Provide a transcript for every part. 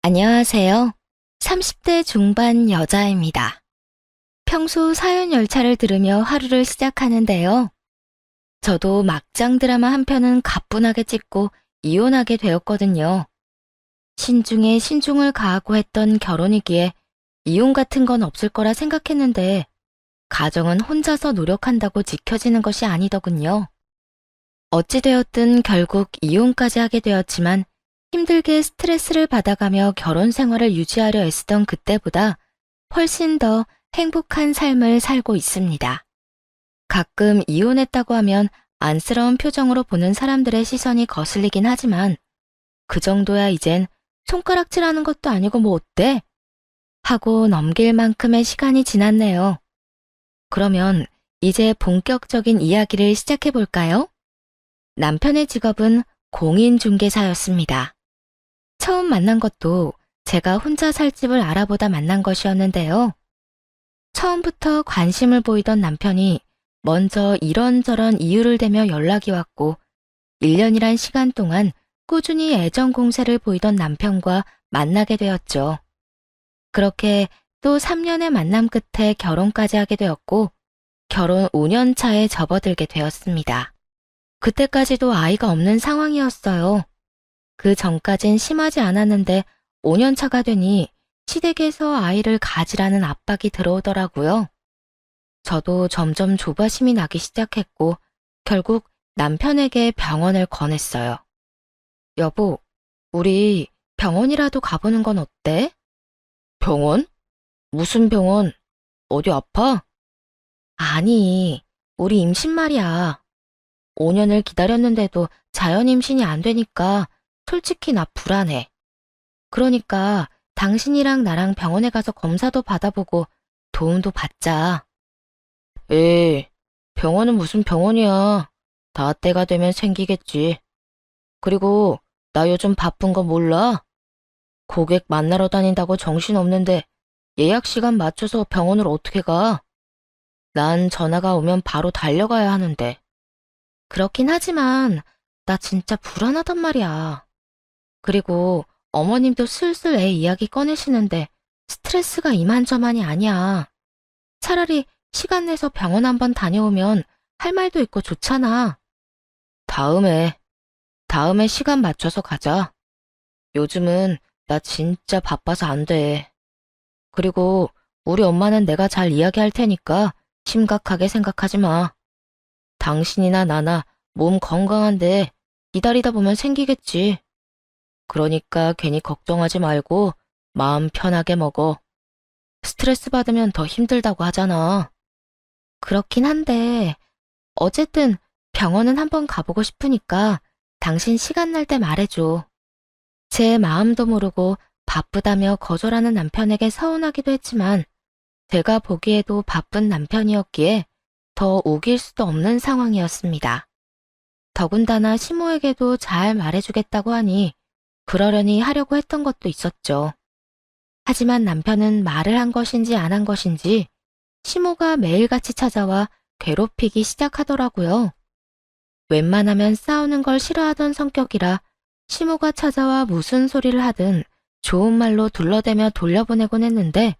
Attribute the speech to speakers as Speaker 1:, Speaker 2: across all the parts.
Speaker 1: 안녕하세요. 30대 중반 여자입니다. 평소 사연 열차를 들으며 하루를 시작하는데요. 저도 막장 드라마 한 편은 가뿐하게 찍고 이혼하게 되었거든요. 신중에 신중을 가하고 했던 결혼이기에 이혼 같은 건 없을 거라 생각했는데 가정은 혼자서 노력한다고 지켜지는 것이 아니더군요. 어찌되었든 결국 이혼까지 하게 되었지만 힘들게 스트레스를 받아가며 결혼 생활을 유지하려 애쓰던 그때보다 훨씬 더 행복한 삶을 살고 있습니다. 가끔 이혼했다고 하면 안쓰러운 표정으로 보는 사람들의 시선이 거슬리긴 하지만 그 정도야 이젠 손가락질하는 것도 아니고 뭐 어때? 하고 넘길 만큼의 시간이 지났네요. 그러면 이제 본격적인 이야기를 시작해 볼까요? 남편의 직업은 공인중개사였습니다. 처음 만난 것도 제가 혼자 살 집을 알아보다 만난 것이었는데요. 처음부터 관심을 보이던 남편이 먼저 이런저런 이유를 대며 연락이 왔고 1년이란 시간 동안 꾸준히 애정 공세를 보이던 남편과 만나게 되었죠. 그렇게 또 3년의 만남 끝에 결혼까지 하게 되었고 결혼 5년 차에 접어들게 되었습니다. 그때까지도 아이가 없는 상황이었어요. 그 전까진 심하지 않았는데 5년 차가 되니 시댁에서 아이를 가지라는 압박이 들어오더라고요. 저도 점점 조바심이 나기 시작했고 결국 남편에게 병원을 권했어요. 여보, 우리 병원이라도 가보는 건 어때? 병원? 무슨 병원? 어디 아파? 아니, 우리 임신 말이야. 5년을 기다렸는데도 자연 임신이 안 되니까 솔직히 나 불안해. 그러니까 당신이랑 나랑 병원에 가서 검사도 받아보고 도움도 받자. 에이, 병원은 무슨 병원이야. 다 때가 되면 생기겠지. 그리고 나 요즘 바쁜 거 몰라? 고객 만나러 다닌다고 정신없는데 예약 시간 맞춰서 병원을 어떻게 가? 난 전화가 오면 바로 달려가야 하는데. 그렇긴 하지만 나 진짜 불안하단 말이야. 그리고 어머님도 슬슬 애 이야기 꺼내시는데 스트레스가 이만저만이 아니야. 차라리 시간 내서 병원 한번 다녀오면 할 말도 있고 좋잖아. 다음에 시간 맞춰서 가자. 요즘은 나 진짜 바빠서 안 돼. 그리고 우리 엄마는 내가 잘 이야기할 테니까 심각하게 생각하지 마. 당신이나 나나 몸 건강한데 기다리다 보면 생기겠지. 그러니까 괜히 걱정하지 말고 마음 편하게 먹어. 스트레스 받으면 더 힘들다고 하잖아. 그렇긴 한데 어쨌든 병원은 한번 가보고 싶으니까 당신 시간 날 때 말해줘. 제 마음도 모르고 바쁘다며 거절하는 남편에게 서운하기도 했지만 제가 보기에도 바쁜 남편이었기에 더 우길 수도 없는 상황이었습니다. 더군다나 시모에게도 잘 말해주겠다고 하니 그러려니 하려고 했던 것도 있었죠. 하지만 남편은 말을 한 것인지 안 한 것인지 시모가 매일같이 찾아와 괴롭히기 시작하더라고요. 웬만하면 싸우는 걸 싫어하던 성격이라 시모가 찾아와 무슨 소리를 하든 좋은 말로 둘러대며 돌려보내곤 했는데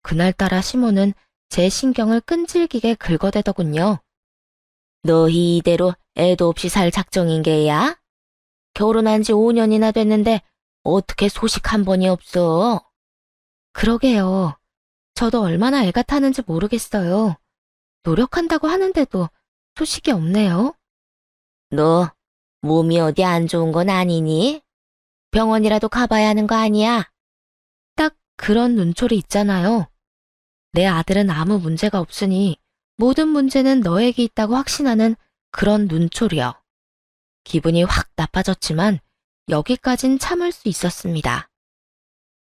Speaker 1: 그날따라 시모는 제 신경을 끈질기게 긁어대더군요. 너희 이대로 애도 없이 살 작정인 게야? 결혼한 지 5년이나 됐는데 어떻게 소식 한 번이 없어? 그러게요. 저도 얼마나 애가 타는지 모르겠어요. 노력한다고 하는데도 소식이 없네요. 너 몸이 어디 안 좋은 건 아니니? 병원이라도 가봐야 하는 거 아니야? 딱 그런 눈초리 있잖아요. 내 아들은 아무 문제가 없으니 모든 문제는 너에게 있다고 확신하는 그런 눈초리요. 기분이 확 나빠졌지만 여기까진 참을 수 있었습니다.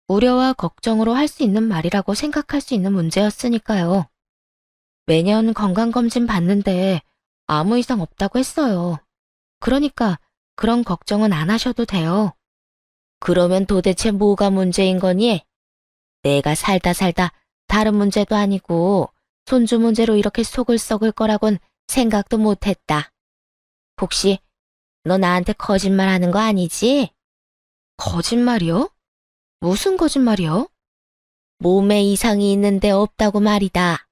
Speaker 1: 우려와 걱정으로 할 수 있는 말이라고 생각할 수 있는 문제였으니까요. 매년 건강검진 받는데 아무 이상 없다고 했어요. 그러니까 그런 걱정은 안 하셔도 돼요. 그러면 도대체 뭐가 문제인 거니? 내가 살다 다른 문제도 아니고 손주 문제로 이렇게 속을 썩을 거라곤 생각도 못했다. 혹시 너 나한테 거짓말 하는 거 아니지? 거짓말이요? 무슨 거짓말이요? 몸에 이상이 있는데 없다고 말이다.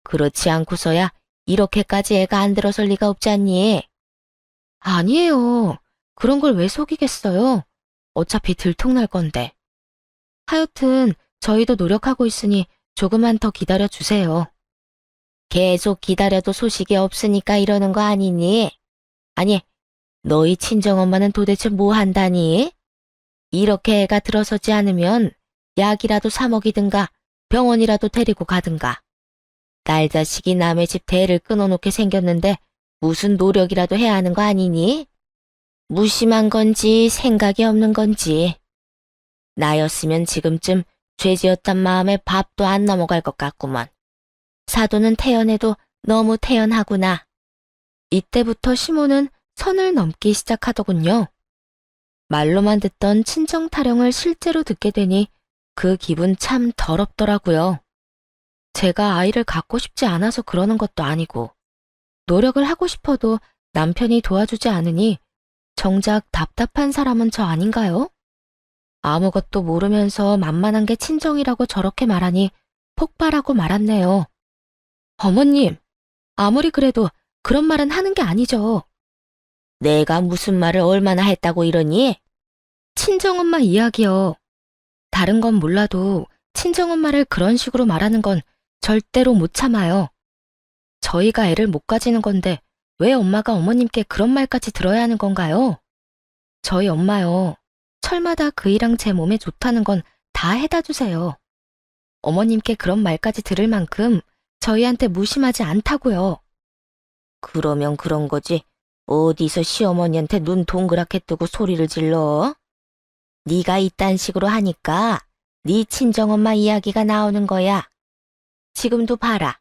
Speaker 1: 그렇지 않고서야 이렇게까지 애가 안 들어설 리가 없지 않니? 아니에요. 그런 걸 왜 속이겠어요? 어차피 들통날 건데. 하여튼 저희도 노력하고 있으니 조금만 더 기다려 주세요. 계속 기다려도 소식이 없으니까 이러는 거 아니니? 아니, 너희 친정엄마는 도대체 뭐 한다니? 이렇게 애가 들어서지 않으면 약이라도 사 먹이든가 병원이라도 데리고 가든가. 딸 자식이 남의 집 대를 끊어놓게 생겼는데 무슨 노력이라도 해야 하는 거 아니니? 무심한 건지 생각이 없는 건지. 나였으면 지금쯤 죄지었단 마음에 밥도 안 넘어갈 것 같구먼. 사돈은 태연해도 너무 태연하구나. 이때부터 시모는 선을 넘기 시작하더군요. 말로만 듣던 친정 타령을 실제로 듣게 되니 그 기분 참 더럽더라고요. 제가 아이를 갖고 싶지 않아서 그러는 것도 아니고 노력을 하고 싶어도 남편이 도와주지 않으니 정작 답답한 사람은 저 아닌가요? 아무것도 모르면서 만만한 게 친정이라고 저렇게 말하니 폭발하고 말았네요. 어머님, 아무리 그래도 그런 말은 하는 게 아니죠. 내가 무슨 말을 얼마나 했다고 이러니? 친정엄마 이야기요. 다른 건 몰라도 친정엄마를 그런 식으로 말하는 건 절대로 못 참아요. 저희가 애를 못 가지는 건데 왜 엄마가 어머님께 그런 말까지 들어야 하는 건가요? 저희 엄마요. 철마다 그이랑 제 몸에 좋다는 건 다 해다 주세요. 어머님께 그런 말까지 들을 만큼 저희한테 무심하지 않다고요. 그러면 그런 거지. 어디서 시어머니한테 눈 동그랗게 뜨고 소리를 질러? 네가 이딴 식으로 하니까 네 친정엄마 이야기가 나오는 거야. 지금도 봐라.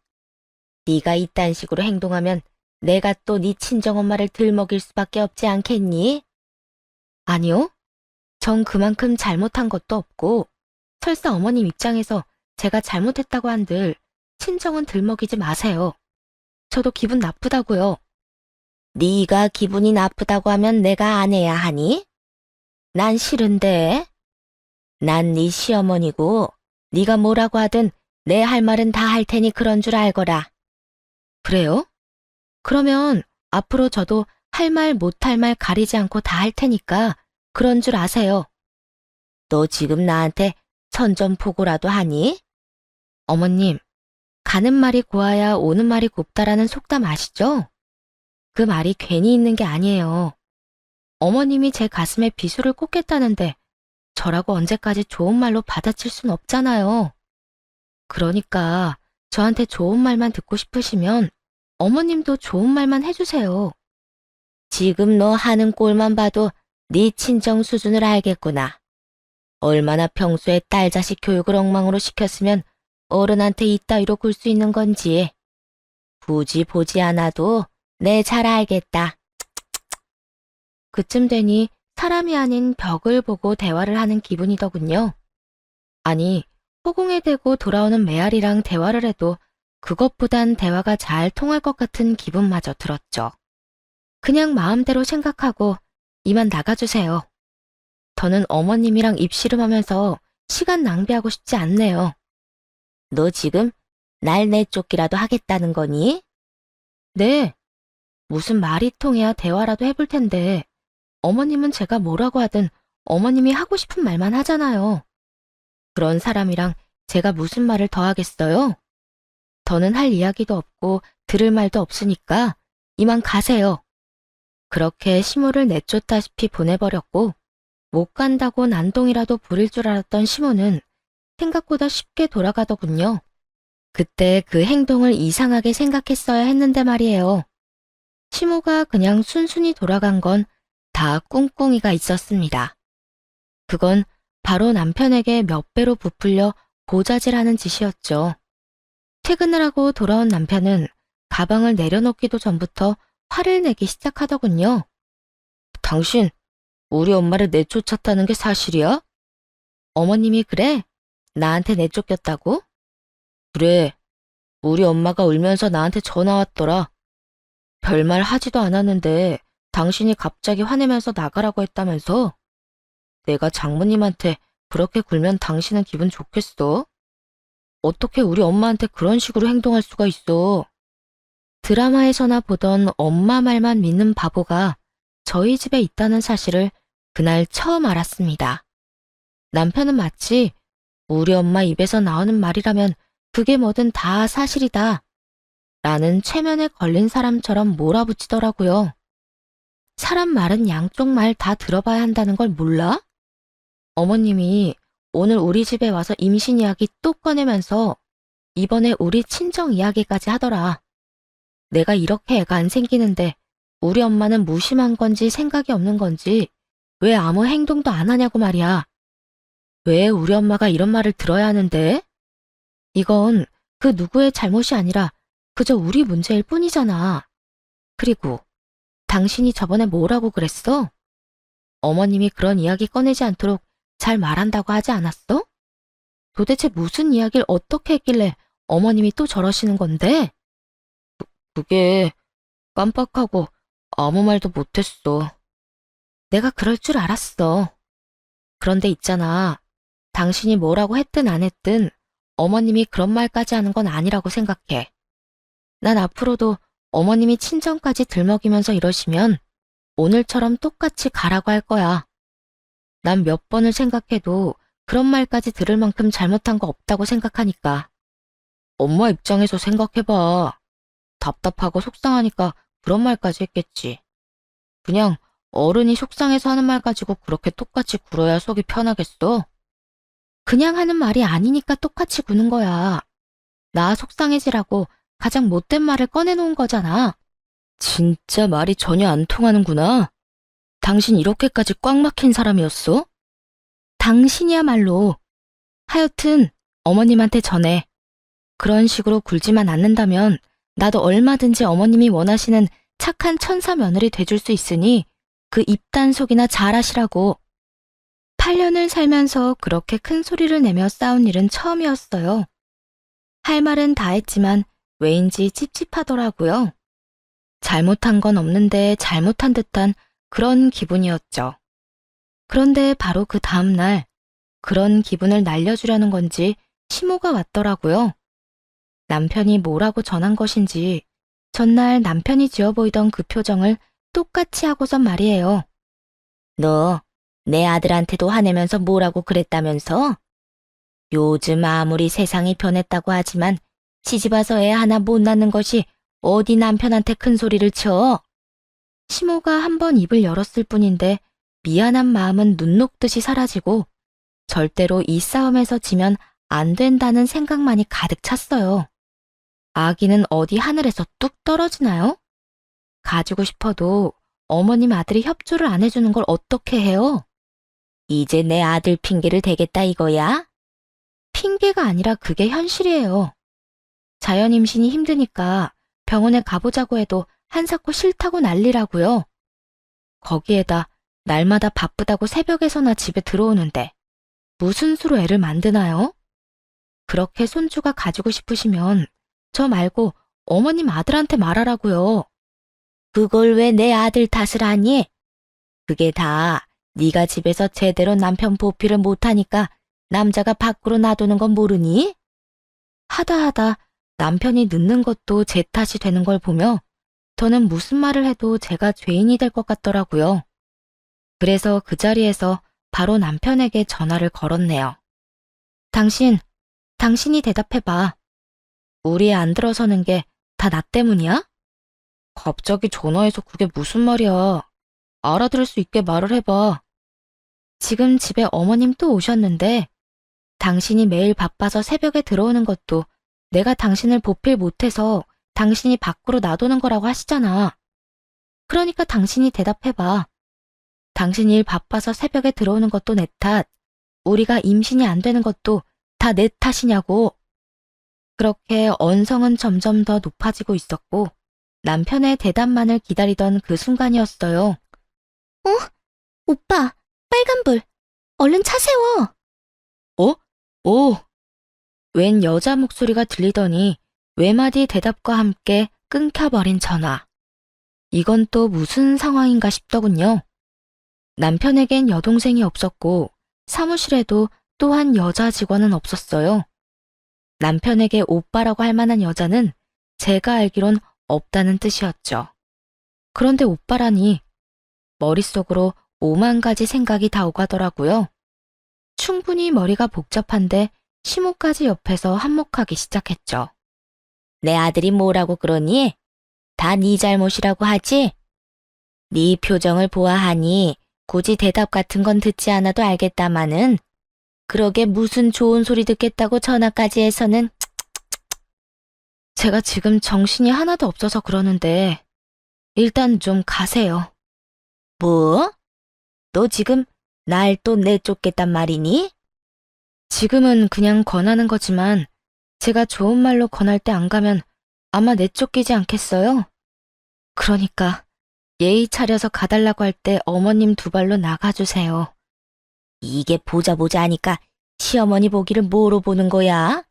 Speaker 1: 네가 이딴 식으로 행동하면 내가 또 네 친정엄마를 들먹일 수밖에 없지 않겠니? 아니요. 전 그만큼 잘못한 것도 없고 설사 어머님 입장에서 제가 잘못했다고 한들 친정은 들먹이지 마세요. 저도 기분 나쁘다고요. 네가 기분이 나쁘다고 하면 내가 안 해야 하니? 난 싫은데. 난 네 시어머니고 네가 뭐라고 하든 내 할 말은 다 할 테니 그런 줄 알거라. 그래요? 그러면 앞으로 저도 할 말 못할 말 가리지 않고 다 할 테니까 그런 줄 아세요. 너 지금 나한테 선전포고라도 하니? 어머님, 가는 말이 고와야 오는 말이 곱다라는 속담 아시죠? 그 말이 괜히 있는 게 아니에요. 어머님이 제 가슴에 비수를 꽂겠다는데 저라고 언제까지 좋은 말로 받아칠 순 없잖아요. 그러니까 저한테 좋은 말만 듣고 싶으시면 어머님도 좋은 말만 해주세요. 지금 너 하는 꼴만 봐도 네 친정 수준을 알겠구나. 얼마나 평소에 딸 자식 교육을 엉망으로 시켰으면 어른한테 이따위로 굴 수 있는 건지. 굳이 보지 않아도 내 잘 알겠다. 그쯤 되니 사람이 아닌 벽을 보고 대화를 하는 기분이더군요. 아니, 허공에 대고 돌아오는 메아리랑 대화를 해도 그것보단 대화가 잘 통할 것 같은 기분마저 들었죠. 그냥 마음대로 생각하고 이만 나가주세요. 저는 어머님이랑 입씨름하면서 시간 낭비하고 싶지 않네요. 너 지금 날 내쫓기라도 하겠다는 거니? 네. 무슨 말이 통해야 대화라도 해볼 텐데 어머님은 제가 뭐라고 하든 어머님이 하고 싶은 말만 하잖아요. 그런 사람이랑 제가 무슨 말을 더 하겠어요? 더는 할 이야기도 없고 들을 말도 없으니까 이만 가세요. 그렇게 시모를 내쫓다시피 보내버렸고 못 간다고 난동이라도 부릴 줄 알았던 시모는 생각보다 쉽게 돌아가더군요. 그때 그 행동을 이상하게 생각했어야 했는데 말이에요. 시모가 그냥 순순히 돌아간 건 다 꿍꿍이가 있었습니다. 그건 바로 남편에게 몇 배로 부풀려 보자질하는 짓이었죠. 퇴근을 하고 돌아온 남편은 가방을 내려놓기도 전부터 화를 내기 시작하더군요. 당신, 우리 엄마를 내쫓았다는 게 사실이야? 어머님이 그래? 나한테 내쫓겼다고? 그래. 우리 엄마가 울면서 나한테 전화 왔더라. 별말 하지도 않았는데 당신이 갑자기 화내면서 나가라고 했다면서? 내가 장모님한테 그렇게 굴면 당신은 기분 좋겠어? 어떻게 우리 엄마한테 그런 식으로 행동할 수가 있어? 드라마에서나 보던 엄마 말만 믿는 바보가 저희 집에 있다는 사실을 그날 처음 알았습니다. 남편은 마치 우리 엄마 입에서 나오는 말이라면 그게 뭐든 다 사실이다 라는 최면에 걸린 사람처럼 몰아붙이더라고요. 사람 말은 양쪽 말 다 들어봐야 한다는 걸 몰라? 어머님이 오늘 우리 집에 와서 임신 이야기 또 꺼내면서 이번에 우리 친정 이야기까지 하더라. 내가 이렇게 애가 안 생기는데 우리 엄마는 무심한 건지 생각이 없는 건지 왜 아무 행동도 안 하냐고 말이야. 왜 우리 엄마가 이런 말을 들어야 하는데? 이건 그 누구의 잘못이 아니라 그저 우리 문제일 뿐이잖아. 그리고 당신이 저번에 뭐라고 그랬어? 어머님이 그런 이야기 꺼내지 않도록 잘 말한다고 하지 않았어? 도대체 무슨 이야기를 어떻게 했길래 어머님이 또 저러시는 건데? 그게 깜빡하고 아무 말도 못했어. 내가 그럴 줄 알았어. 그런데 있잖아. 당신이 뭐라고 했든 안 했든 어머님이 그런 말까지 하는 건 아니라고 생각해. 난 앞으로도 어머님이 친정까지 들먹이면서 이러시면 오늘처럼 똑같이 가라고 할 거야. 난 몇 번을 생각해도 그런 말까지 들을 만큼 잘못한 거 없다고 생각하니까. 엄마 입장에서 생각해봐. 답답하고 속상하니까 그런 말까지 했겠지. 그냥 어른이 속상해서 하는 말 가지고 그렇게 똑같이 굴어야 속이 편하겠어? 그냥 하는 말이 아니니까 똑같이 구는 거야. 나 속상해지라고 가장 못된 말을 꺼내놓은 거잖아. 진짜 말이 전혀 안 통하는구나. 당신 이렇게까지 꽉 막힌 사람이었어? 당신이야말로. 하여튼 어머님한테 전해. 그런 식으로 굴지만 않는다면 나도 얼마든지 어머님이 원하시는 착한 천사 며느리 돼줄 수 있으니 그 입단속이나 잘하시라고. 8년을 살면서 그렇게 큰 소리를 내며 싸운 일은 처음이었어요. 할 말은 다 했지만 왜인지 찝찝하더라고요. 잘못한 건 없는데 잘못한 듯한 그런 기분이었죠. 그런데 바로 그 다음 날 그런 기분을 날려주려는 건지 시모가 왔더라고요. 남편이 뭐라고 전한 것인지 전날 남편이 지어 보이던 그 표정을 똑같이 하고선 말이에요. 너 내 아들한테도 화내면서 뭐라고 그랬다면서? 요즘 아무리 세상이 변했다고 하지만 시집와서 애 하나 못 낳는 것이 어디 남편한테 큰 소리를 쳐? 시모가 한 번 입을 열었을 뿐인데 미안한 마음은 눈 녹듯이 사라지고 절대로 이 싸움에서 지면 안 된다는 생각만이 가득 찼어요. 아기는 어디 하늘에서 뚝 떨어지나요? 가지고 싶어도 어머님 아들이 협조를 안 해주는 걸 어떻게 해요? 이제 내 아들 핑계를 대겠다 이거야? 핑계가 아니라 그게 현실이에요. 자연 임신이 힘드니까 병원에 가보자고 해도 한사코 싫다고 난리라고요. 거기에다 날마다 바쁘다고 새벽에서나 집에 들어오는데 무슨 수로 애를 만드나요? 그렇게 손주가 가지고 싶으시면 저 말고 어머님 아들한테 말하라고요. 그걸 왜 내 아들 탓을 하니? 그게 다 네가 집에서 제대로 남편 보필을 못하니까 남자가 밖으로 놔두는 건 모르니? 하다 남편이 늦는 것도 제 탓이 되는 걸 보며 저는 무슨 말을 해도 제가 죄인이 될 것 같더라고요. 그래서 그 자리에서 바로 남편에게 전화를 걸었네요. 당신이 대답해봐. 우리 애 안 들어서는 게 다 나 때문이야? 갑자기 전화해서 그게 무슨 말이야. 알아들을 수 있게 말을 해봐. 지금 집에 어머님 또 오셨는데 당신이 매일 바빠서 새벽에 들어오는 것도 내가 당신을 보필 못해서 당신이 밖으로 놔두는 거라고 하시잖아. 그러니까 당신이 대답해봐. 당신 일 바빠서 새벽에 들어오는 것도 내 탓, 우리가 임신이 안 되는 것도 다 내 탓이냐고. 그렇게 언성은 점점 더 높아지고 있었고 남편의 대답만을 기다리던 그 순간이었어요. 오빠, 빨간불. 얼른 차 세워. 오. 웬 여자 목소리가 들리더니 외마디 대답과 함께 끊겨버린 전화. 이건 또 무슨 상황인가 싶더군요. 남편에겐 여동생이 없었고 사무실에도 또한 여자 직원은 없었어요. 남편에게 오빠라고 할 만한 여자는 제가 알기론 없다는 뜻이었죠. 그런데 오빠라니 머릿속으로 5만 가지 생각이 다 오가더라고요. 충분히 머리가 복잡한데 시모까지 옆에서 한몫하기 시작했죠. 내 아들이 뭐라고 그러니? 다 네 잘못이라고 하지? 네 표정을 보아하니 굳이 대답 같은 건 듣지 않아도 알겠다마는 그러게 무슨 좋은 소리 듣겠다고 전화까지 해서는. 제가 지금 정신이 하나도 없어서 그러는데 일단 좀 가세요. 뭐? 너 지금 날 또 내쫓겠단 말이니? 지금은 그냥 권하는 거지만 제가 좋은 말로 권할 때 안 가면 아마 내쫓기지 않겠어요? 그러니까 예의 차려서 가달라고 할 때 어머님 두 발로 나가주세요. 이게 보자 하니까 시어머니 보기를 뭐로 보는 거야?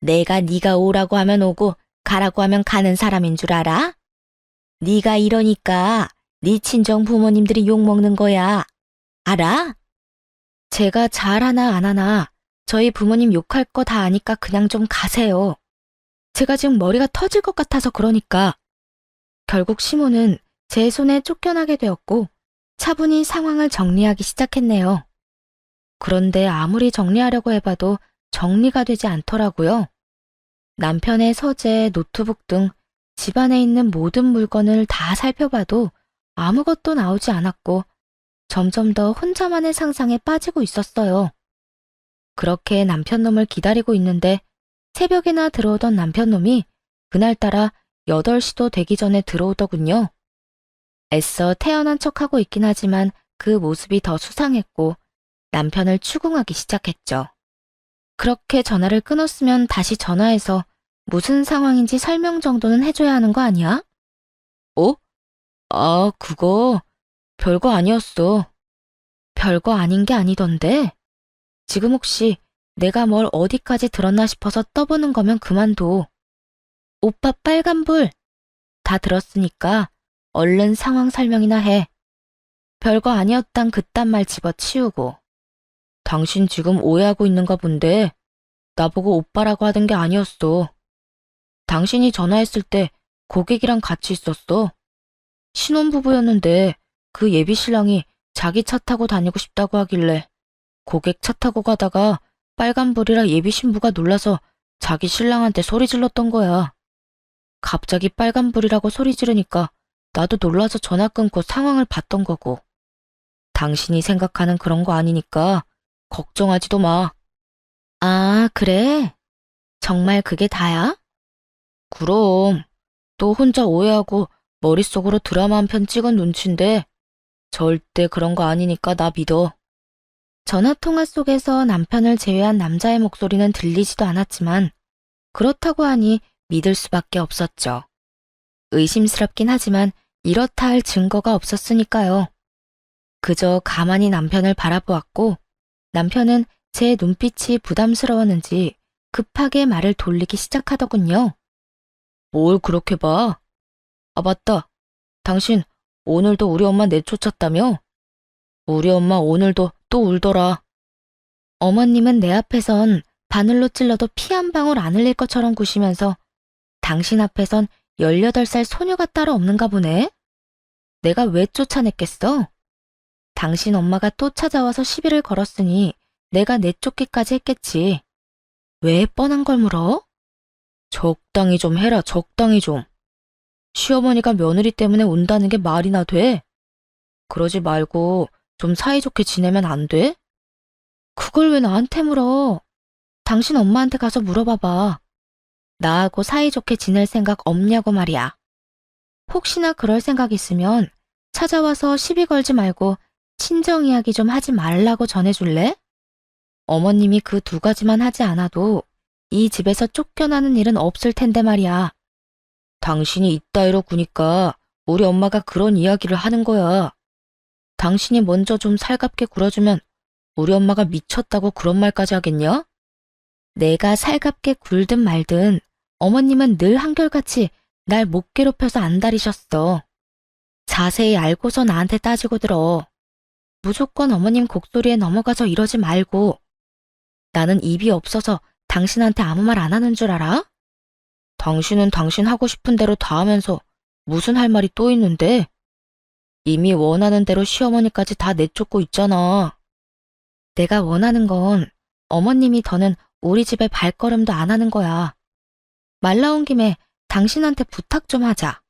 Speaker 1: 내가 네가 오라고 하면 오고 가라고 하면 가는 사람인 줄 알아? 네가 이러니까 네 친정 부모님들이 욕먹는 거야. 알아? 제가 잘하나 안 하나 저희 부모님 욕할 거 다 아니까 그냥 좀 가세요. 제가 지금 머리가 터질 것 같아서 그러니까. 결국 시모는 제 손에 쫓겨나게 되었고 차분히 상황을 정리하기 시작했네요. 그런데 아무리 정리하려고 해봐도 정리가 되지 않더라고요. 남편의 서재, 노트북 등 집안에 있는 모든 물건을 다 살펴봐도 아무것도 나오지 않았고 점점 더 혼자만의 상상에 빠지고 있었어요. 그렇게 남편놈을 기다리고 있는데 새벽에나 들어오던 남편놈이 그날따라 8시도 되기 전에 들어오더군요. 애써 태어난 척하고 있긴 하지만 그 모습이 더 수상했고 남편을 추궁하기 시작했죠. 그렇게 전화를 끊었으면 다시 전화해서 무슨 상황인지 설명 정도는 해줘야 하는 거 아니야? 그거 별거 아니었어. 별거 아닌 게 아니던데? 지금 혹시 내가 뭘 어디까지 들었나 싶어서 떠보는 거면 그만둬. 오빠 빨간불! 다 들었으니까 얼른 상황 설명이나 해. 별거 아니었단 그딴 말 집어치우고. 당신 지금 오해하고 있는가 본데 나보고 오빠라고 하던 게 아니었어. 당신이 전화했을 때 고객이랑 같이 있었어. 신혼부부였는데 그 예비신랑이 자기 차 타고 다니고 싶다고 하길래 고객 차 타고 가다가 빨간불이라 예비신부가 놀라서 자기 신랑한테 소리 질렀던 거야. 갑자기 빨간불이라고 소리 지르니까 나도 놀라서 전화 끊고 상황을 봤던 거고. 당신이 생각하는 그런 거 아니니까 걱정하지도 마. 아, 그래? 정말 그게 다야? 그럼. 또 혼자 오해하고 머릿속으로 드라마 한 편 찍은 눈치인데 절대 그런 거 아니니까 나 믿어. 전화통화 속에서 남편을 제외한 남자의 목소리는 들리지도 않았지만 그렇다고 하니 믿을 수밖에 없었죠. 의심스럽긴 하지만 이렇다 할 증거가 없었으니까요. 그저 가만히 남편을 바라보았고 남편은 제 눈빛이 부담스러웠는지 급하게 말을 돌리기 시작하더군요. 뭘 그렇게 봐? 아, 맞다. 당신 오늘도 우리 엄마 내쫓았다며? 우리 엄마 오늘도 또 울더라. 어머님은 내 앞에선 바늘로 찔러도 피 한 방울 안 흘릴 것처럼 구시면서 당신 앞에선 18살 소녀가 따로 없는가 보네? 내가 왜 쫓아냈겠어? 당신 엄마가 또 찾아와서 시비를 걸었으니 내가 내쫓기까지 했겠지. 왜 뻔한 걸 물어? 적당히 좀 해라, 적당히 좀. 시어머니가 며느리 때문에 운다는 게 말이나 돼? 그러지 말고 좀 사이좋게 지내면 안 돼? 그걸 왜 나한테 물어? 당신 엄마한테 가서 물어봐봐. 나하고 사이좋게 지낼 생각 없냐고 말이야. 혹시나 그럴 생각 있으면 찾아와서 시비 걸지 말고 친정 이야기 좀 하지 말라고 전해줄래? 어머님이 그 2가지만 하지 않아도 이 집에서 쫓겨나는 일은 없을 텐데 말이야. 당신이 이따위로 구니까 우리 엄마가 그런 이야기를 하는 거야. 당신이 먼저 좀 살갑게 굴어주면 우리 엄마가 미쳤다고 그런 말까지 하겠냐? 내가 살갑게 굴든 말든 어머님은 늘 한결같이 날 못 괴롭혀서 안달이셨어. 자세히 알고서 나한테 따지고 들어. 무조건 어머님 곡소리에 넘어가서 이러지 말고 나는 입이 없어서 당신한테 아무 말 안 하는 줄 알아? 당신은 당신 하고 싶은 대로 다 하면서 무슨 할 말이 또 있는데? 이미 원하는 대로 시어머니까지 다 내쫓고 있잖아. 내가 원하는 건 어머님이 더는 우리 집에 발걸음도 안 하는 거야. 말 나온 김에 당신한테 부탁 좀 하자.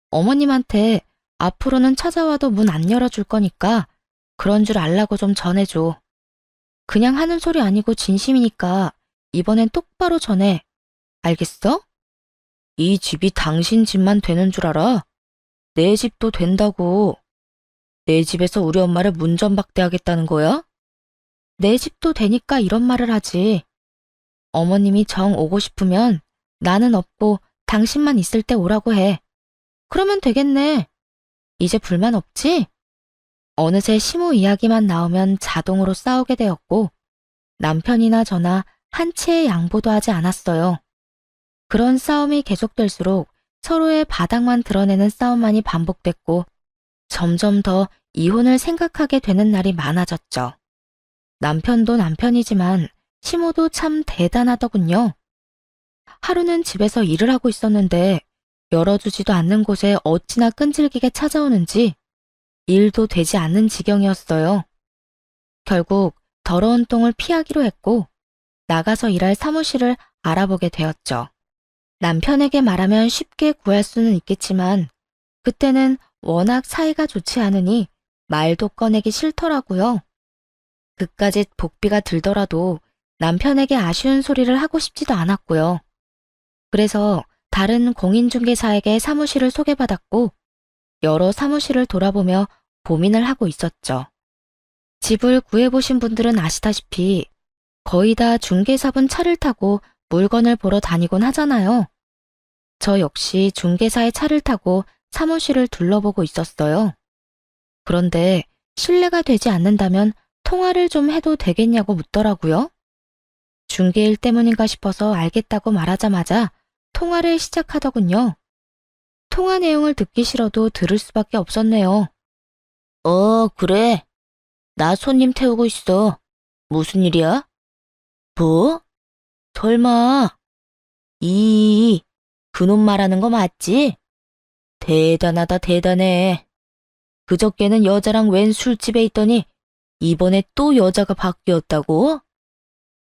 Speaker 1: 어머님한테 앞으로는 찾아와도 문 안 열어줄 거니까 그런 줄 알라고 좀 전해줘. 그냥 하는 소리 아니고 진심이니까 이번엔 똑바로 전해. 알겠어? 이 집이 당신 집만 되는 줄 알아? 내 집도 된다고. 내 집에서 우리 엄마를 문전박대하겠다는 거야? 내 집도 되니까 이런 말을 하지. 어머님이 정 오고 싶으면 나는 없고 당신만 있을 때 오라고 해. 그러면 되겠네. 이제 불만 없지? 어느새 시모 이야기만 나오면 자동으로 싸우게 되었고 남편이나 저나 한치의 양보도 하지 않았어요. 그런 싸움이 계속될수록 서로의 바닥만 드러내는 싸움만이 반복됐고 점점 더 이혼을 생각하게 되는 날이 많아졌죠. 남편도 남편이지만 시모도 참 대단하더군요. 하루는 집에서 일을 하고 있었는데 열어주지도 않는 곳에 어찌나 끈질기게 찾아오는지 일도 되지 않는 지경이었어요. 결국 더러운 똥을 피하기로 했고 나가서 일할 사무실을 알아보게 되었죠. 남편에게 말하면 쉽게 구할 수는 있겠지만 그때는 워낙 사이가 좋지 않으니 말도 꺼내기 싫더라고요. 그까짓 복비가 들더라도 남편에게 아쉬운 소리를 하고 싶지도 않았고요. 그래서 다른 공인중개사에게 사무실을 소개받았고 여러 사무실을 돌아보며 고민을 하고 있었죠. 집을 구해보신 분들은 아시다시피 거의 다 중개사분 차를 타고 물건을 보러 다니곤 하잖아요. 저 역시 중개사의 차를 타고 사무실을 둘러보고 있었어요. 그런데 신뢰가 되지 않는다면 통화를 좀 해도 되겠냐고 묻더라고요. 중개일 때문인가 싶어서 알겠다고 말하자마자 통화를 시작하더군요. 통화 내용을 듣기 싫어도 들을 수밖에 없었네요. 그래. 나 손님 태우고 있어. 무슨 일이야? 뭐? 설마. 그놈 말하는 거 맞지? 대단하다, 대단해. 그저께는 여자랑 웬 술집에 있더니 이번에 또 여자가 바뀌었다고?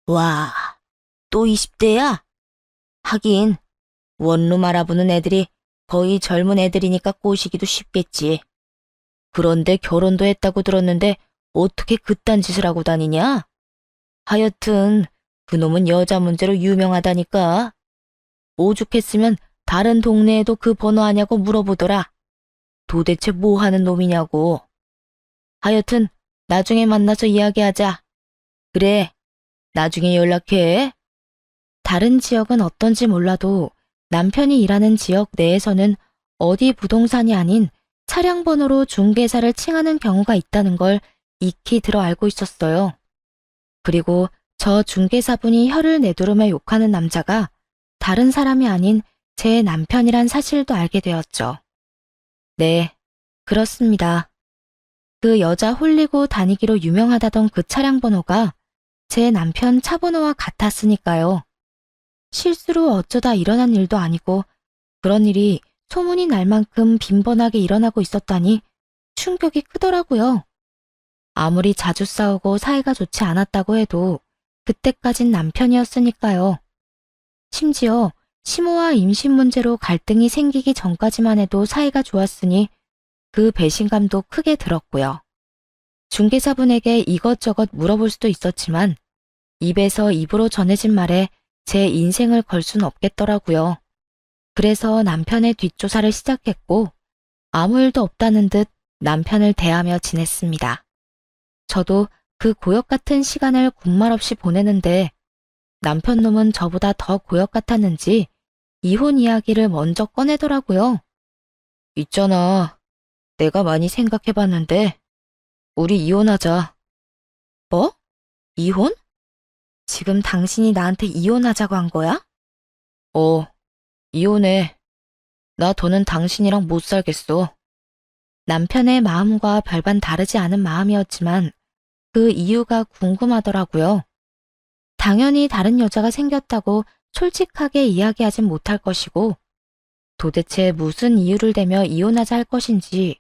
Speaker 1: 와, 또 20대야? 하긴 원룸 알아보는 애들이 거의 젊은 애들이니까 꼬시기도 쉽겠지. 그런데 결혼도 했다고 들었는데 어떻게 그딴 짓을 하고 다니냐? 하여튼 그놈은 여자 문제로 유명하다니까. 오죽했으면 다른 동네에도 그 번호 아냐고 물어보더라. 도대체 뭐 하는 놈이냐고. 하여튼 나중에 만나서 이야기하자. 그래, 나중에 연락해. 다른 지역은 어떤지 몰라도 남편이 일하는 지역 내에서는 어디 부동산이 아닌 차량 번호로 중개사를 칭하는 경우가 있다는 걸 익히 들어 알고 있었어요. 그리고 저 중개사분이 혀를 내두르며 욕하는 남자가 다른 사람이 아닌 제 남편이란 사실도 알게 되었죠. 네, 그렇습니다. 그 여자 홀리고 다니기로 유명하다던 그 차량 번호가 제 남편 차 번호와 같았으니까요. 실수로 어쩌다 일어난 일도 아니고 그런 일이 소문이 날 만큼 빈번하게 일어나고 있었다니 충격이 크더라고요. 아무리 자주 싸우고 사이가 좋지 않았다고 해도 그때까진 남편이었으니까요. 심지어 시모와 임신 문제로 갈등이 생기기 전까지만 해도 사이가 좋았으니 그 배신감도 크게 들었고요. 중개사분에게 이것저것 물어볼 수도 있었지만 입에서 입으로 전해진 말에 제 인생을 걸 순 없겠더라고요. 그래서 남편의 뒷조사를 시작했고 아무 일도 없다는 듯 남편을 대하며 지냈습니다. 저도 그 고역 같은 시간을 군말 없이 보내는데 남편 놈은 저보다 더 고역 같았는지 이혼 이야기를 먼저 꺼내더라고요. 있잖아, 내가 많이 생각해봤는데 우리 이혼하자. 뭐? 이혼? 지금 당신이 나한테 이혼하자고 한 거야? 이혼해. 나 더는 당신이랑 못 살겠어. 남편의 마음과 별반 다르지 않은 마음이었지만 그 이유가 궁금하더라고요. 당연히 다른 여자가 생겼다고 솔직하게 이야기하진 못할 것이고 도대체 무슨 이유를 대며 이혼하자 할 것인지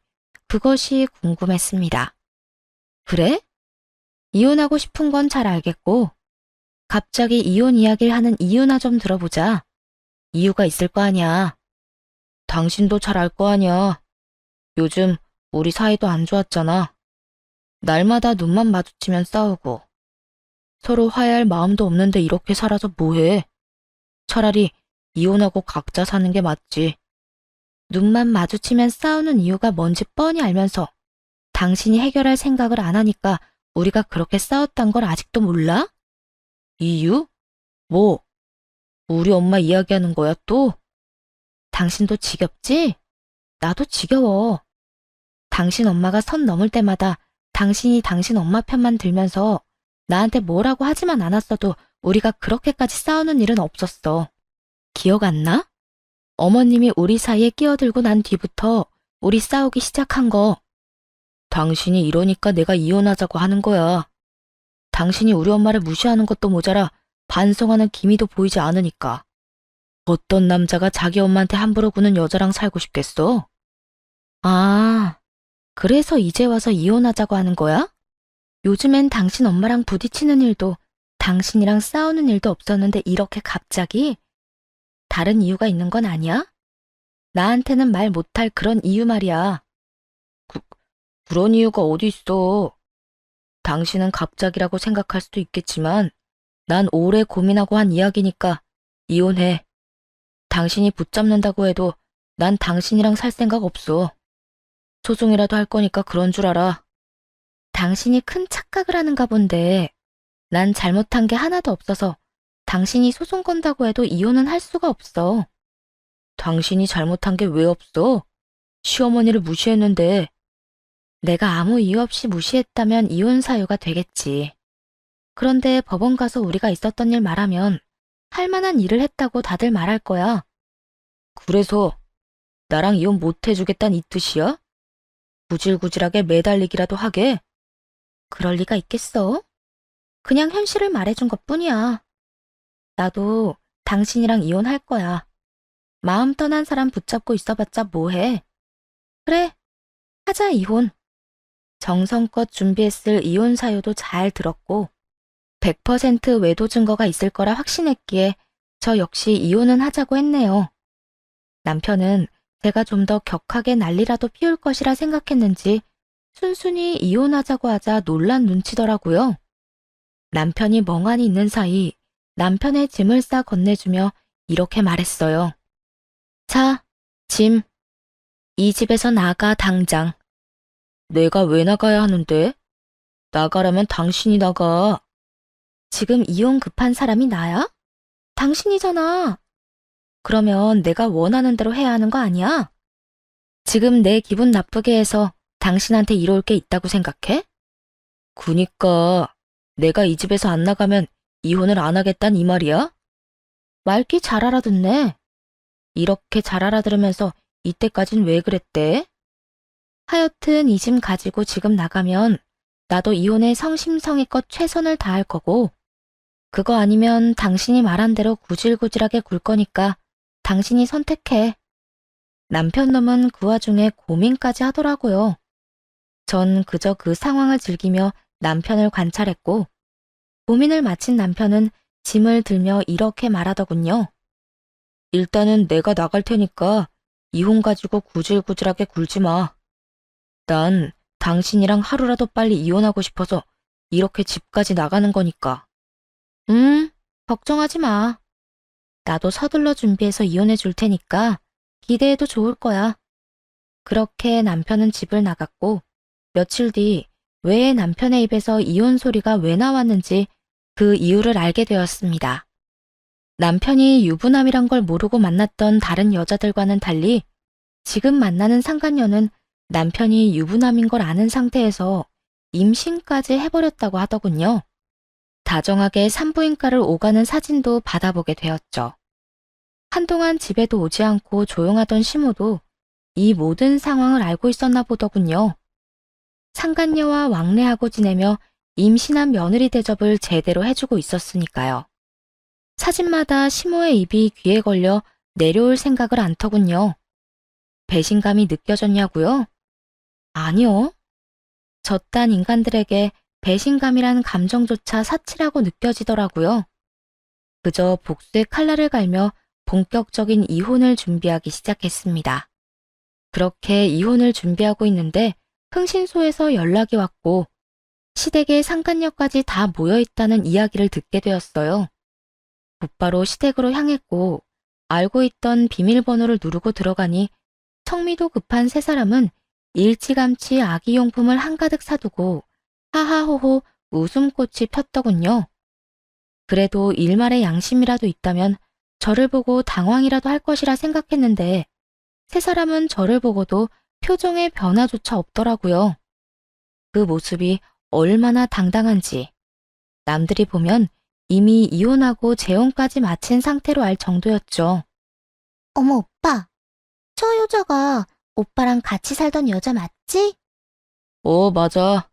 Speaker 1: 그것이 궁금했습니다. 그래? 이혼하고 싶은 건 잘 알겠고 갑자기 이혼 이야기를 하는 이유나 좀 들어보자. 이유가 있을 거 아니야. 당신도 잘 알 거 아니야. 요즘 우리 사이도 안 좋았잖아. 날마다 눈만 마주치면 싸우고 서로 화해할 마음도 없는데 이렇게 살아서 뭐해? 차라리 이혼하고 각자 사는 게 맞지. 눈만 마주치면 싸우는 이유가 뭔지 뻔히 알면서 당신이 해결할 생각을 안 하니까 우리가 그렇게 싸웠단 걸 아직도 몰라? 이유? 뭐? 우리 엄마 이야기하는 거야 또? 당신도 지겹지? 나도 지겨워. 당신 엄마가 선 넘을 때마다 당신이 당신 엄마 편만 들면서 나한테 뭐라고 하지만 않았어도 우리가 그렇게까지 싸우는 일은 없었어. 기억 안 나? 어머님이 우리 사이에 끼어들고 난 뒤부터 우리 싸우기 시작한 거. 당신이 이러니까 내가 이혼하자고 하는 거야. 당신이 우리 엄마를 무시하는 것도 모자라 반성하는 기미도 보이지 않으니까. 어떤 남자가 자기 엄마한테 함부로 구는 여자랑 살고 싶겠어? 아, 그래서 이제 와서 이혼하자고 하는 거야? 요즘엔 당신 엄마랑 부딪히는 일도 당신이랑 싸우는 일도 없었는데 이렇게 갑자기? 다른 이유가 있는 건 아니야? 나한테는 말 못할 그런 이유 말이야. 그런 이유가 어디 있어. 당신은 갑자기라고 생각할 수도 있겠지만 난 오래 고민하고 한 이야기니까 이혼해. 당신이 붙잡는다고 해도 난 당신이랑 살 생각 없어. 소송이라도 할 거니까 그런 줄 알아. 당신이 큰 착각을 하는가 본데 난 잘못한 게 하나도 없어서 당신이 소송 건다고 해도 이혼은 할 수가 없어. 당신이 잘못한 게 왜 없어? 시어머니를 무시했는데. 내가 아무 이유 없이 무시했다면 이혼 사유가 되겠지. 그런데 법원 가서 우리가 있었던 일 말하면 할 만한 일을 했다고 다들 말할 거야. 그래서 나랑 이혼 못 해주겠다는 이 뜻이야? 구질구질하게 매달리기라도 하게? 그럴 리가 있겠어? 그냥 현실을 말해준 것뿐이야. 나도 당신이랑 이혼할 거야. 마음 떠난 사람 붙잡고 있어봤자 뭐해. 그래, 하자 이혼. 정성껏 준비했을 이혼 사유도 잘 들었고 100% 외도 증거가 있을 거라 확신했기에 저 역시 이혼은 하자고 했네요. 남편은 제가 좀 더 격하게 난리라도 피울 것이라 생각했는지 순순히 이혼하자고 하자 놀란 눈치더라고요. 남편이 멍하니 있는 사이 남편의 짐을 싸 건네주며 이렇게 말했어요. 자, 짐. 이 집에서 나가 당장. 내가 왜 나가야 하는데? 나가라면 당신이 나가. 지금 이혼 급한 사람이 나야? 당신이잖아. 그러면 내가 원하는 대로 해야 하는 거 아니야? 지금 내 기분 나쁘게 해서 당신한테 이로울 게 있다고 생각해? 그니까 내가 이 집에서 안 나가면 이혼을 안 하겠단 이 말이야? 말귀 잘 알아듣네. 이렇게 잘 알아들으면서 이때까진 왜 그랬대? 하여튼 이 짐 가지고 지금 나가면 나도 이혼에 성심성의껏 최선을 다할 거고 그거 아니면 당신이 말한 대로 구질구질하게 굴 거니까 당신이 선택해. 남편 놈은 그 와중에 고민까지 하더라고요. 전 그저 그 상황을 즐기며 남편을 관찰했고 고민을 마친 남편은 짐을 들며 이렇게 말하더군요. 일단은 내가 나갈 테니까 이혼 가지고 구질구질하게 굴지 마. 난 당신이랑 하루라도 빨리 이혼하고 싶어서 이렇게 집까지 나가는 거니까. 걱정하지 마. 나도 서둘러 준비해서 이혼해 줄 테니까 기대해도 좋을 거야. 그렇게 남편은 집을 나갔고 며칠 뒤 왜 남편의 입에서 이혼 소리가 왜 나왔는지 그 이유를 알게 되었습니다. 남편이 유부남이란 걸 모르고 만났던 다른 여자들과는 달리 지금 만나는 상간녀는 남편이 유부남인 걸 아는 상태에서 임신까지 해버렸다고 하더군요. 다정하게 산부인과를 오가는 사진도 받아보게 되었죠. 한동안 집에도 오지 않고 조용하던 시모도 이 모든 상황을 알고 있었나 보더군요. 상간녀와 왕래하고 지내며 임신한 며느리 대접을 제대로 해주고 있었으니까요. 사진마다 시모의 입이 귀에 걸려 내려올 생각을 안 터군요. 배신감이 느껴졌냐고요? 아니요. 저딴 인간들에게 배신감이란 감정조차 사치라고 느껴지더라고요. 그저 복수의 칼날을 갈며 본격적인 이혼을 준비하기 시작했습니다. 그렇게 이혼을 준비하고 있는데 흥신소에서 연락이 왔고 시댁의 상간녀까지 다 모여있다는 이야기를 듣게 되었어요. 곧바로 시댁으로 향했고 알고 있던 비밀번호를 누르고 들어가니 성미도 급한 세 사람은 일찌감치 아기용품을 한가득 사두고 하하호호 웃음꽃이 폈더군요. 그래도 일말의 양심이라도 있다면 저를 보고 당황이라도 할 것이라 생각했는데 세 사람은 저를 보고도 표정에 변화조차 없더라고요. 그 모습이 얼마나 당당한지 남들이 보면 이미 이혼하고 재혼까지 마친 상태로 알 정도였죠.
Speaker 2: 어머, 오빠. 저 여자가 오빠랑 같이 살던 여자 맞지?
Speaker 1: 맞아.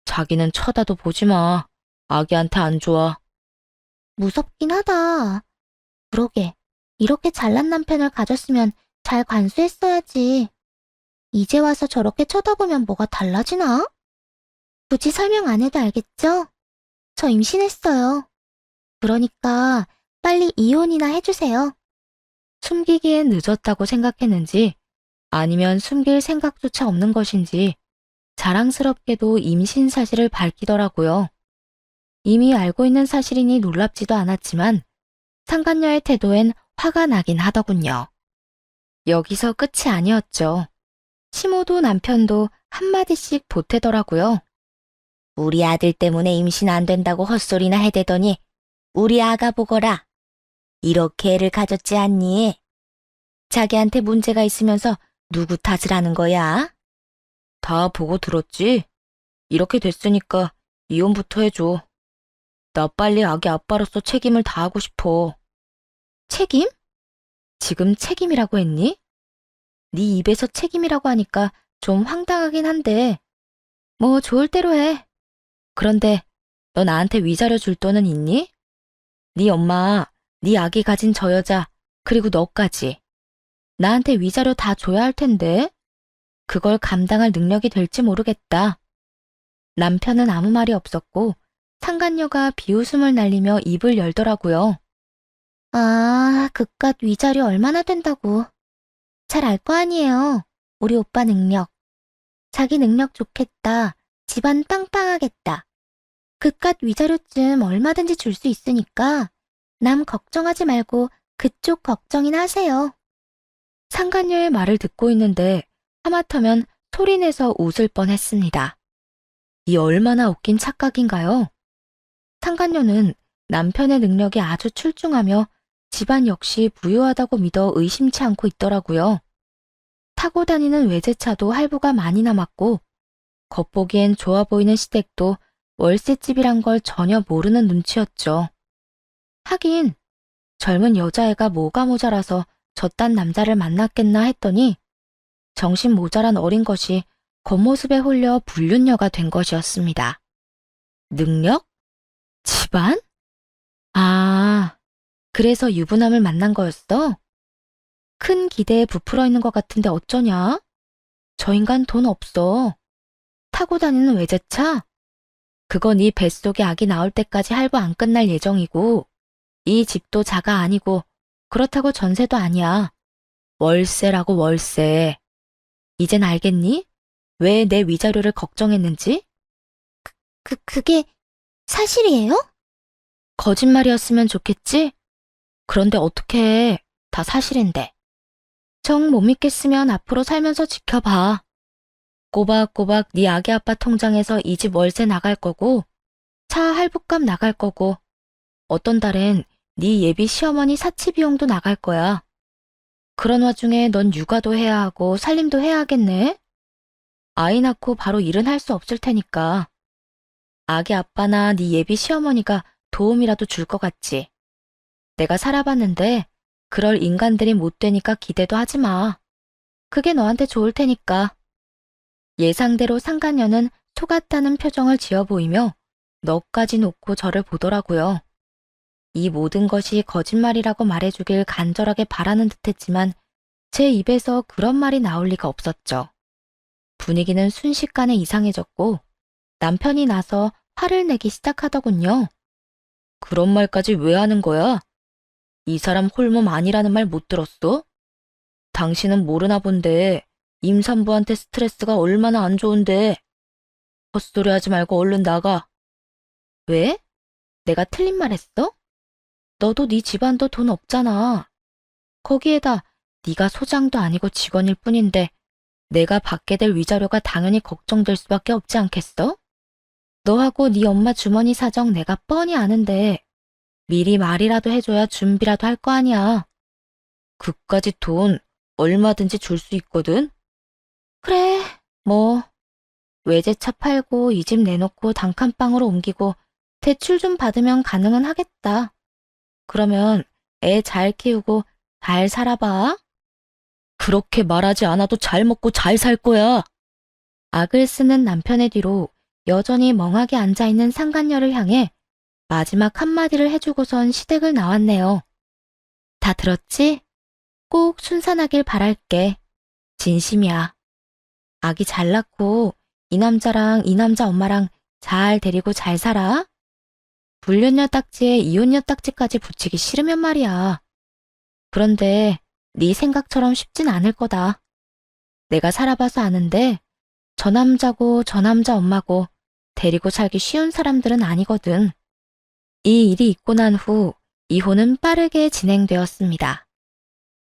Speaker 1: 자기는 쳐다도 보지 마. 아기한테 안 좋아.
Speaker 2: 무섭긴 하다. 그러게. 이렇게 잘난 남편을 가졌으면 잘 관수했어야지. 이제 와서 저렇게 쳐다보면 뭐가 달라지나? 굳이 설명 안 해도 알겠죠? 저 임신했어요. 그러니까 빨리 이혼이나 해주세요.
Speaker 1: 숨기기엔 늦었다고 생각했는지 아니면 숨길 생각조차 없는 것인지 자랑스럽게도 임신 사실을 밝히더라고요. 이미 알고 있는 사실이니 놀랍지도 않았지만 상간녀의 태도엔 화가 나긴 하더군요. 여기서 끝이 아니었죠. 시모도 남편도 한마디씩 보태더라고요.
Speaker 2: 우리 아들 때문에 임신 안 된다고 헛소리나 해대더니 우리 아가 보거라. 이렇게 애를 가졌지 않니? 자기한테 문제가 있으면서 누구 탓을 하는 거야?
Speaker 1: 다 보고 들었지? 이렇게 됐으니까 이혼부터 해줘. 나 빨리 아기 아빠로서 책임을 다하고 싶어. 책임? 지금 책임이라고 했니? 네 입에서 책임이라고 하니까 좀 황당하긴 한데 뭐 좋을 대로 해. 그런데 너 나한테 위자료 줄 돈은 있니? 네 엄마, 네 아기 가진 저 여자, 그리고 너까지. 나한테 위자료 다 줘야 할 텐데 그걸 감당할 능력이 될지 모르겠다. 남편은 아무 말이 없었고 상간녀가 비웃음을 날리며 입을 열더라고요.
Speaker 2: 아, 그깟 위자료 얼마나 된다고. 잘 알 거 아니에요. 우리 오빠 능력. 자기 능력 좋겠다. 집안 빵빵하겠다. 그깟 위자료쯤 얼마든지 줄 수 있으니까 남 걱정하지 말고 그쪽 걱정이나 하세요.
Speaker 1: 상간녀의 말을 듣고 있는데 하마터면 소리내서 웃을 뻔했습니다. 이 얼마나 웃긴 착각인가요? 상간녀는 남편의 능력이 아주 출중하며 집안 역시 부유하다고 믿어 의심치 않고 있더라고요. 타고 다니는 외제차도 할부가 많이 남았고 겉보기엔 좋아 보이는 시댁도 월세집이란 걸 전혀 모르는 눈치였죠. 하긴 젊은 여자애가 뭐가 모자라서 저딴 남자를 만났겠나 했더니 정신 모자란 어린 것이 겉모습에 홀려 불륜녀가 된 것이었습니다. 능력? 집안? 아, 그래서 유부남을 만난 거였어? 큰 기대에 부풀어 있는 것 같은데 어쩌냐? 저 인간 돈 없어. 타고 다니는 외제차? 그건 네 뱃속에 아기 나올 때까지 할부 안 끝날 예정이고 이 집도 자가 아니고 그렇다고 전세도 아니야. 월세라고 월세. 이젠 알겠니? 왜 내 위자료를 걱정했는지?
Speaker 2: 그게 사실이에요?
Speaker 1: 거짓말이었으면 좋겠지? 그런데 어떻게 해? 다 사실인데. 정 못 믿겠으면 앞으로 살면서 지켜봐. 꼬박꼬박 네 아기 아빠 통장에서 이 집 월세 나갈 거고 차 할부값 나갈 거고 어떤 달엔 네 예비 시어머니 사치 비용도 나갈 거야. 그런 와중에 넌 육아도 해야 하고 살림도 해야 하겠네? 아이 낳고 바로 일은 할 수 없을 테니까. 아기 아빠나 네 예비 시어머니가 도움이라도 줄 것 같지. 내가 살아봤는데 그럴 인간들이 못 되니까 기대도 하지 마. 그게 너한테 좋을 테니까. 예상대로 상간녀는 속았다는 표정을 지어 보이며 너까지 놓고 저를 보더라고요. 이 모든 것이 거짓말이라고 말해주길 간절하게 바라는 듯했지만 제 입에서 그런 말이 나올 리가 없었죠. 분위기는 순식간에 이상해졌고 남편이 나서 화를 내기 시작하더군요. 그런 말까지 왜 하는 거야? 이 사람 홀몸 아니라는 말 못 들었어? 당신은 모르나 본데 임산부한테 스트레스가 얼마나 안 좋은데. 헛소리 하지 말고 얼른 나가. 왜? 내가 틀린 말 했어? 너도 네 집안도 돈 없잖아. 거기에다 네가 소장도 아니고 직원일 뿐인데 내가 받게 될 위자료가 당연히 걱정될 수밖에 없지 않겠어? 너하고 네 엄마 주머니 사정 내가 뻔히 아는데 미리 말이라도 해줘야 준비라도 할 거 아니야. 그까짓 돈 얼마든지 줄 수 있거든? 그래, 뭐 외제차 팔고 이 집 내놓고 단칸방으로 옮기고 대출 좀 받으면 가능은 하겠다. 그러면 애 잘 키우고 잘 살아봐. 그렇게 말하지 않아도 잘 먹고 잘 살 거야. 악을 쓰는 남편의 뒤로 여전히 멍하게 앉아있는 상간녀를 향해 마지막 한마디를 해주고선 시댁을 나왔네요. 다 들었지? 꼭 순산하길 바랄게. 진심이야. 아기 잘 낳고 이 남자랑 이 남자 엄마랑 잘 데리고 잘 살아. 불륜녀 딱지에 이혼녀 딱지까지 붙이기 싫으면 말이야. 그런데 네 생각처럼 쉽진 않을 거다. 내가 살아봐서 아는데 저 남자고 저 남자 엄마고 데리고 살기 쉬운 사람들은 아니거든. 이 일이 있고 난 후 이혼은 빠르게 진행되었습니다.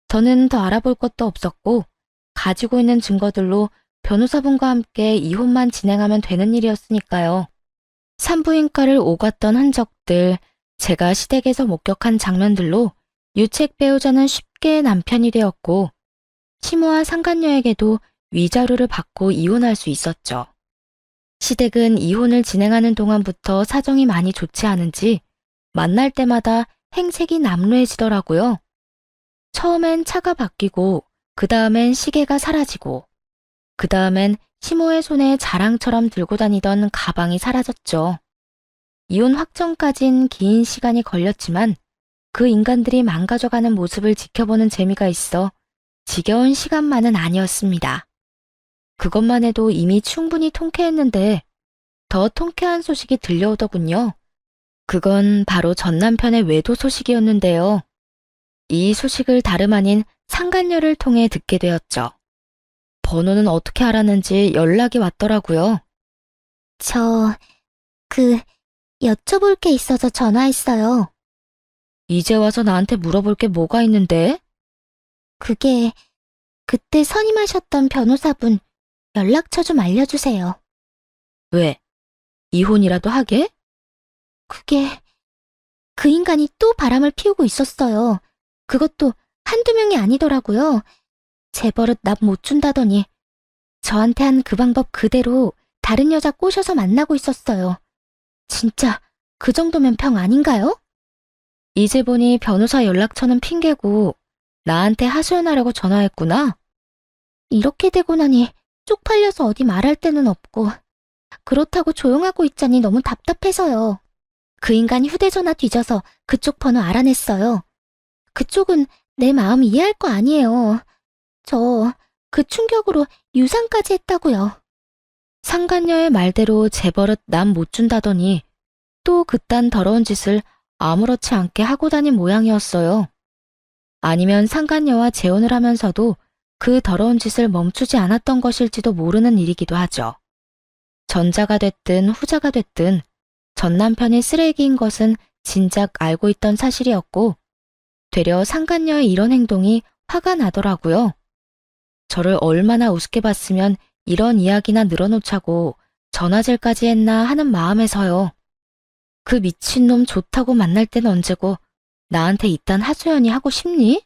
Speaker 1: 저는 더 알아볼 것도 없었고 가지고 있는 증거들로 변호사분과 함께 이혼만 진행하면 되는 일이었으니까요. 산부인과를 오갔던 흔적들, 제가 시댁에서 목격한 장면들로 유책 배우자는 쉽게 남편이 되었고 시모와 상간녀에게도 위자료를 받고 이혼할 수 있었죠. 시댁은 이혼을 진행하는 동안부터 사정이 많이 좋지 않은지 만날 때마다 행색이 남루해지더라고요. 처음엔 차가 바뀌고 그 다음엔 시계가 사라지고 그 다음엔 시모의 손에 자랑처럼 들고 다니던 가방이 사라졌죠. 이혼 확정까진 긴 시간이 걸렸지만 그 인간들이 망가져가는 모습을 지켜보는 재미가 있어 지겨운 시간만은 아니었습니다. 그것만 해도 이미 충분히 통쾌했는데 더 통쾌한 소식이 들려오더군요. 그건 바로 전 남편의 외도 소식이었는데요. 이 소식을 다름 아닌 상간녀를 통해 듣게 되었죠. 번호는 어떻게 알았는지 연락이 왔더라고요.
Speaker 2: 여쭤볼 게 있어서 전화했어요.
Speaker 1: 이제 와서 나한테 물어볼 게 뭐가 있는데?
Speaker 2: 그게 그때 선임하셨던 변호사분 연락처 좀 알려주세요.
Speaker 1: 왜? 이혼이라도 하게?
Speaker 2: 그게 그 인간이 또 바람을 피우고 있었어요. 그것도 한두 명이 아니더라고요. 재벌은 납 못 준다더니 저한테 한 그 방법 그대로 다른 여자 꼬셔서 만나고 있었어요. 진짜 그 정도면 병 아닌가요?
Speaker 1: 이제 보니 변호사 연락처는 핑계고 나한테 하소연하려고 전화했구나.
Speaker 2: 이렇게 되고 나니 쪽팔려서 어디 말할 데는 없고 그렇다고 조용하고 있자니 너무 답답해서요. 그 인간 휴대전화 뒤져서 그쪽 번호 알아냈어요. 그쪽은 내 마음 이해할 거 아니에요. 저 그 충격으로 유산까지 했다고요.
Speaker 1: 상간녀의 말대로 재벌은 남 못 준다더니 또 그딴 더러운 짓을 아무렇지 않게 하고 다닌 모양이었어요. 아니면 상간녀와 재혼을 하면서도 그 더러운 짓을 멈추지 않았던 것일지도 모르는 일이기도 하죠. 전자가 됐든 후자가 됐든 전 남편이 쓰레기인 것은 진작 알고 있던 사실이었고 되려 상간녀의 이런 행동이 화가 나더라고요. 저를 얼마나 우습게 봤으면 이런 이야기나 늘어놓자고 전화질까지 했나 하는 마음에서요. 그 미친놈 좋다고 만날 땐 언제고 나한테 이딴 하소연이 하고 싶니?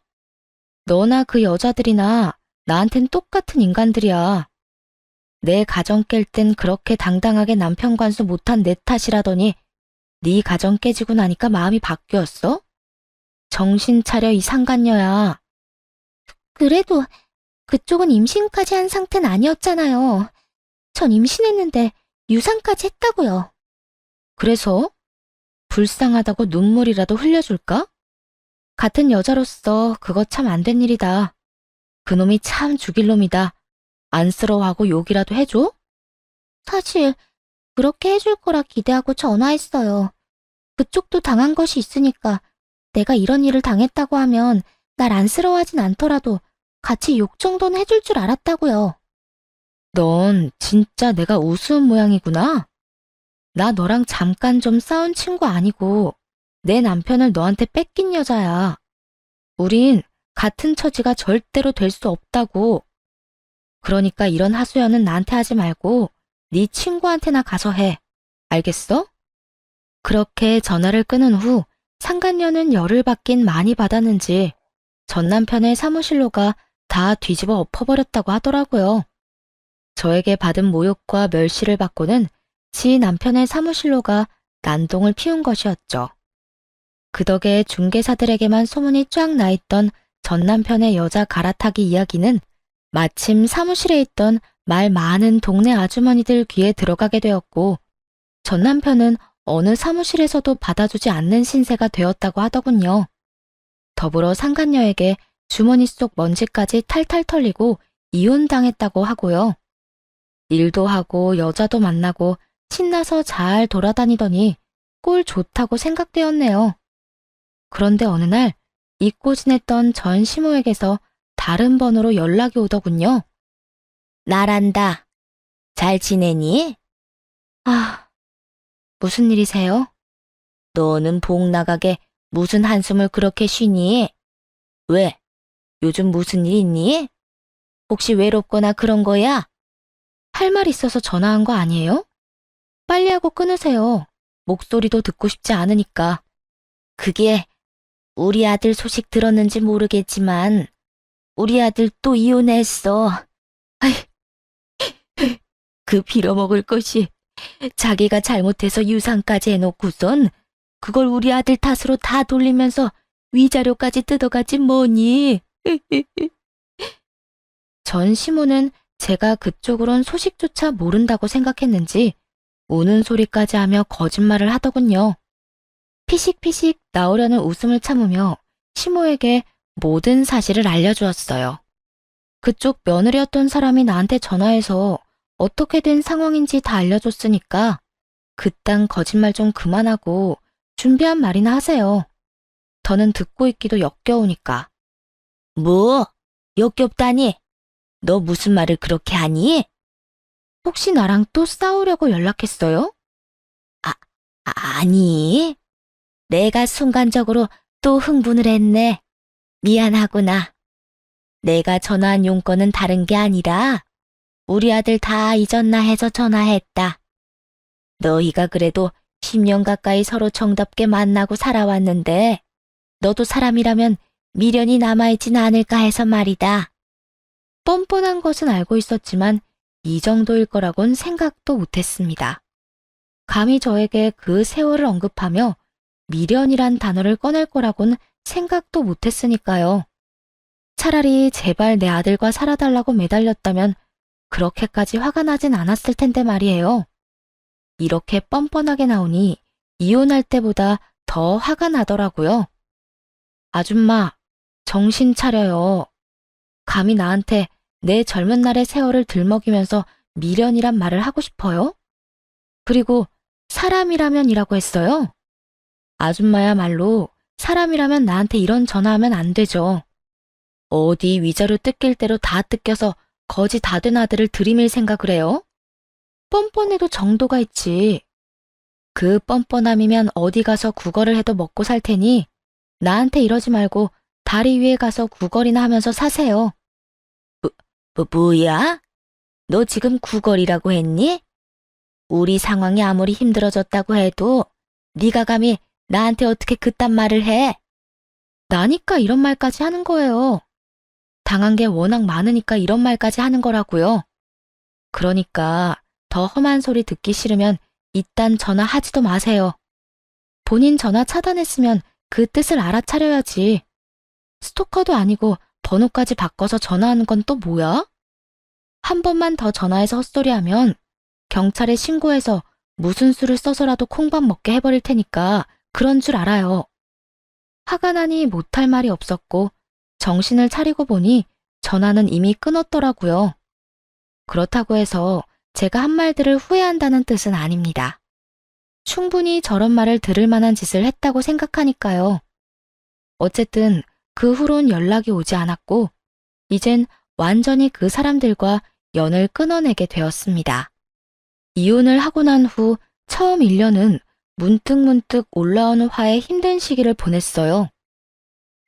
Speaker 1: 너나 그 여자들이나 나한텐 똑같은 인간들이야. 내 가정 깰 땐 그렇게 당당하게 남편 관수 못한 내 탓이라더니 네 가정 깨지고 나니까 마음이 바뀌었어? 정신 차려 이 상간녀야.
Speaker 2: 그래도 그쪽은 임신까지 한 상태는 아니었잖아요. 전 임신했는데 유산까지 했다고요.
Speaker 1: 그래서? 불쌍하다고 눈물이라도 흘려줄까? 같은 여자로서 그거 참 안 된 일이다. 그놈이 참 죽일 놈이다. 안쓰러워하고 욕이라도 해줘?
Speaker 2: 사실 그렇게 해줄 거라 기대하고 전화했어요. 그쪽도 당한 것이 있으니까 내가 이런 일을 당했다고 하면 날 안쓰러워하진 않더라도 같이 욕 정도는 해줄 줄 알았다고요.
Speaker 1: 넌 진짜 내가 우스운 모양이구나. 나 너랑 잠깐 좀 싸운 친구 아니고 내 남편을 너한테 뺏긴 여자야. 우린 같은 처지가 절대로 될 수 없다고. 그러니까 이런 하소연은 나한테 하지 말고 네 친구한테나 가서 해. 알겠어? 그렇게 전화를 끊은 후 상간녀는 열을 받긴 많이 받았는지 전 남편의 사무실로가 다 뒤집어 엎어버렸다고 하더라고요. 저에게 받은 모욕과 멸시를 받고는 지 남편의 사무실로가 난동을 피운 것이었죠. 그 덕에 중개사들에게만 소문이 쫙 나있던 전 남편의 여자 갈아타기 이야기는 마침 사무실에 있던 말 많은 동네 아주머니들 귀에 들어가게 되었고 전 남편은 어느 사무실에서도 받아주지 않는 신세가 되었다고 하더군요. 더불어 상간녀에게 주머니 속 먼지까지 탈탈 털리고 이혼당했다고 하고요. 일도 하고 여자도 만나고 신나서 잘 돌아다니더니 꼴 좋다고 생각되었네요. 그런데 어느 날 잊고 지냈던 전 시모에게서 다른 번호로 연락이 오더군요.
Speaker 2: 나란다. 잘 지내니?
Speaker 1: 아, 무슨 일이세요?
Speaker 2: 너는 복 나가게 무슨 한숨을 그렇게 쉬니? 왜? 요즘 무슨 일 있니? 혹시 외롭거나 그런 거야?
Speaker 1: 할 말 있어서 전화한 거 아니에요? 빨리 하고 끊으세요. 목소리도 듣고 싶지 않으니까.
Speaker 2: 그게 우리 아들 소식 들었는지 모르겠지만 우리 아들 또 이혼했어. 아이, 그 빌어먹을 것이 자기가 잘못해서 유산까지 해놓고선 그걸 우리 아들 탓으로 다 돌리면서 위자료까지 뜯어가지 뭐니?
Speaker 1: 전 시모는 제가 그쪽으론 소식조차 모른다고 생각했는지 우는 소리까지 하며 거짓말을 하더군요. 피식피식 나오려는 웃음을 참으며 시모에게 모든 사실을 알려주었어요. 그쪽 며느리였던 사람이 나한테 전화해서 어떻게 된 상황인지 다 알려줬으니까 그딴 거짓말 좀 그만하고 준비한 말이나 하세요. 더는 듣고 있기도 역겨우니까.
Speaker 2: 뭐? 역겹다니? 너 무슨 말을 그렇게 하니?
Speaker 1: 혹시 나랑 또 싸우려고 연락했어요?
Speaker 2: 아니. 내가 순간적으로 또 흥분을 했네. 미안하구나. 내가 전화한 용건은 다른 게 아니라 우리 아들 다 잊었나 해서 전화했다. 너희가 그래도 10년 가까이 서로 정답게 만나고 살아왔는데 너도 사람이라면 미련이 남아있진 않을까 해서 말이다.
Speaker 1: 뻔뻔한 것은 알고 있었지만 이 정도일 거라곤 생각도 못했습니다. 감히 저에게 그 세월을 언급하며 미련이란 단어를 꺼낼 거라곤 생각도 못했으니까요. 차라리 제발 내 아들과 살아달라고 매달렸다면 그렇게까지 화가 나진 않았을 텐데 말이에요. 이렇게 뻔뻔하게 나오니 이혼할 때보다 더 화가 나더라고요. 아줌마, 정신 차려요. 감히 나한테 내 젊은 날의 세월을 들먹이면서 미련이란 말을 하고 싶어요? 그리고 사람이라면이라고 했어요. 아줌마야말로 사람이라면 나한테 이런 전화하면 안 되죠. 어디 위자료 뜯길 대로 다 뜯겨서 거지 다 된 아들을 들이밀 생각을 해요? 뻔뻔해도 정도가 있지. 그 뻔뻔함이면 어디 가서 구걸을 해도 먹고 살 테니 나한테 이러지 말고 다리 위에 가서 구걸이나 하면서 사세요.
Speaker 2: 뭐야? 너 지금 구걸이라고 했니? 우리 상황이 아무리 힘들어졌다고 해도 네가 감히 나한테 어떻게 그딴 말을 해?
Speaker 1: 나니까 이런 말까지 하는 거예요. 당한 게 워낙 많으니까 이런 말까지 하는 거라고요. 그러니까 더 험한 소리 듣기 싫으면 이딴 전화 하지도 마세요. 본인 전화 차단했으면 그 뜻을 알아차려야지. 스토커도 아니고 번호까지 바꿔서 전화하는 건 또 뭐야? 한 번만 더 전화해서 헛소리하면 경찰에 신고해서 무슨 수를 써서라도 콩밥 먹게 해버릴 테니까 그런 줄 알아요. 화가 나니 못할 말이 없었고 정신을 차리고 보니 전화는 이미 끊었더라고요. 그렇다고 해서 제가 한 말들을 후회한다는 뜻은 아닙니다. 충분히 저런 말을 들을 만한 짓을 했다고 생각하니까요. 어쨌든 그 후론 연락이 오지 않았고 이젠 완전히 그 사람들과 연을 끊어내게 되었습니다. 이혼을 하고 난 후 처음 1년은 문득문득 올라오는 화에 힘든 시기를 보냈어요.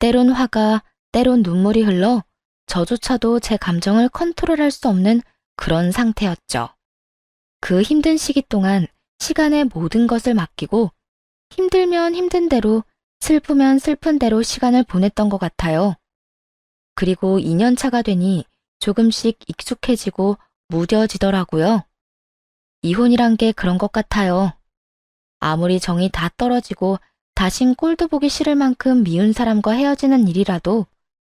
Speaker 1: 때론 화가, 때론 눈물이 흘러 저조차도 제 감정을 컨트롤할 수 없는 그런 상태였죠. 그 힘든 시기 동안 시간에 모든 것을 맡기고 힘들면 힘든 대로, 슬프면 슬픈 대로 시간을 보냈던 것 같아요. 그리고 2년 차가 되니 조금씩 익숙해지고 무뎌지더라고요. 이혼이란 게 그런 것 같아요. 아무리 정이 다 떨어지고 다신 꼴도 보기 싫을 만큼 미운 사람과 헤어지는 일이라도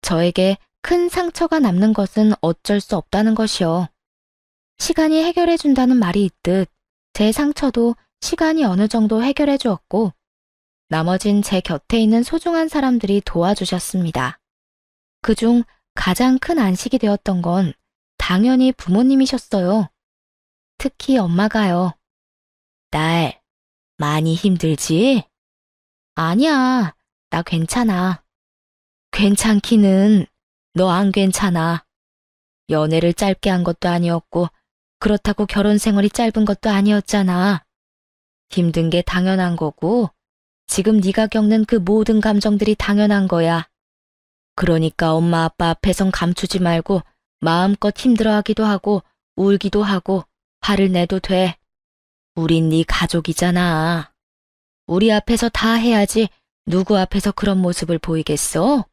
Speaker 1: 저에게 큰 상처가 남는 것은 어쩔 수 없다는 것이요. 시간이 해결해 준다는 말이 있듯 제 상처도 시간이 어느 정도 해결해 주었고 나머진 제 곁에 있는 소중한 사람들이 도와주셨습니다. 그중 가장 큰 안식이 되었던 건 당연히 부모님이셨어요. 특히 엄마가요. 딸, 많이 힘들지? 아니야, 나 괜찮아. 괜찮기는 너 안 괜찮아. 연애를 짧게 한 것도 아니었고 그렇다고 결혼 생활이 짧은 것도 아니었잖아. 힘든 게 당연한 거고 지금 네가 겪는 그 모든 감정들이 당연한 거야. 그러니까 엄마 아빠 앞에선 감추지 말고 마음껏 힘들어하기도 하고 울기도 하고 화를 내도 돼. 우린 네 가족이잖아. 우리 앞에서 다 해야지 누구 앞에서 그런 모습을 보이겠어?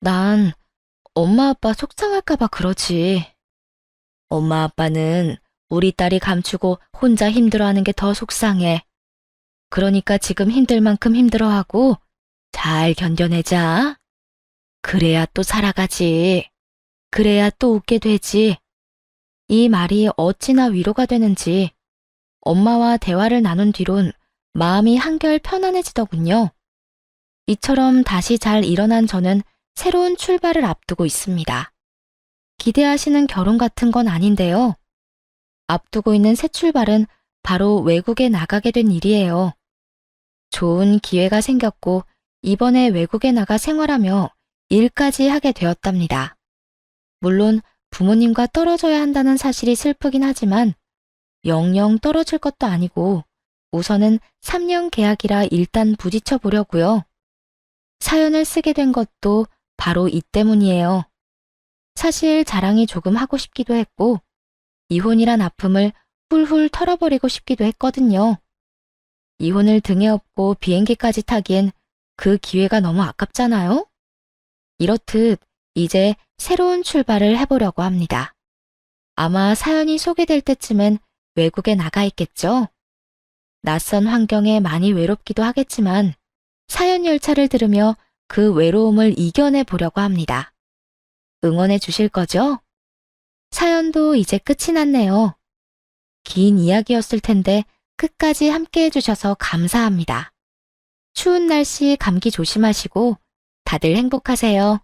Speaker 1: 난 엄마 아빠 속상할까 봐 그러지. 엄마 아빠는 우리 딸이 감추고 혼자 힘들어하는 게 더 속상해. 그러니까 지금 힘들 만큼 힘들어하고 잘 견뎌내자. 그래야 또 살아가지. 그래야 또 웃게 되지. 이 말이 어찌나 위로가 되는지 엄마와 대화를 나눈 뒤론 마음이 한결 편안해지더군요. 이처럼 다시 잘 일어난 저는 새로운 출발을 앞두고 있습니다. 기대하시는 결혼 같은 건 아닌데요. 앞두고 있는 새 출발은 바로 외국에 나가게 된 일이에요. 좋은 기회가 생겼고 이번에 외국에 나가 생활하며 일까지 하게 되었답니다. 물론 부모님과 떨어져야 한다는 사실이 슬프긴 하지만 영영 떨어질 것도 아니고 우선은 3년 계약이라 일단 부딪혀 보려고요. 사연을 쓰게 된 것도 바로 이 때문이에요. 사실 자랑이 조금 하고 싶기도 했고 이혼이란 아픔을 훌훌 털어버리고 싶기도 했거든요. 이혼을 등에 업고 비행기까지 타기엔 그 기회가 너무 아깝잖아요? 이렇듯 이제 새로운 출발을 해보려고 합니다. 아마 사연이 소개될 때쯤엔 외국에 나가 있겠죠? 낯선 환경에 많이 외롭기도 하겠지만 사연 열차를 들으며 그 외로움을 이겨내 보려고 합니다. 응원해 주실 거죠? 사연도 이제 끝이 났네요. 긴 이야기였을 텐데 끝까지 함께 해주셔서 감사합니다. 추운 날씨 감기 조심하시고 다들 행복하세요.